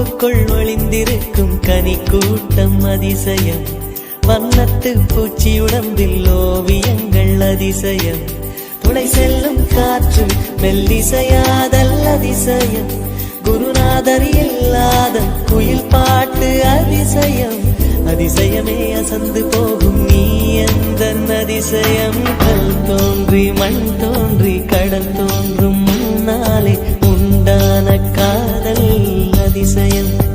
பூவுக்குள் ஒளிந்திருக்கும் கனி கூட்டம் அதிசயம். வண்ணத்து பூச்சி உடம்பில் ஓவியங்கள் அதிசயம். துணை செல்லும் காற்று மெல்லிசையாதல் அதிசயம். குருநாதர் இல்லாத குயில் பாட்டு அதிசயம். அதிசயமே அசந்து போகும் நீ எந்த அதிசயம். கல் தோன்றி மண் தோன்றி கடல் தோன்றும் முன்னாலே உண்டான காதல் அதிசயம்.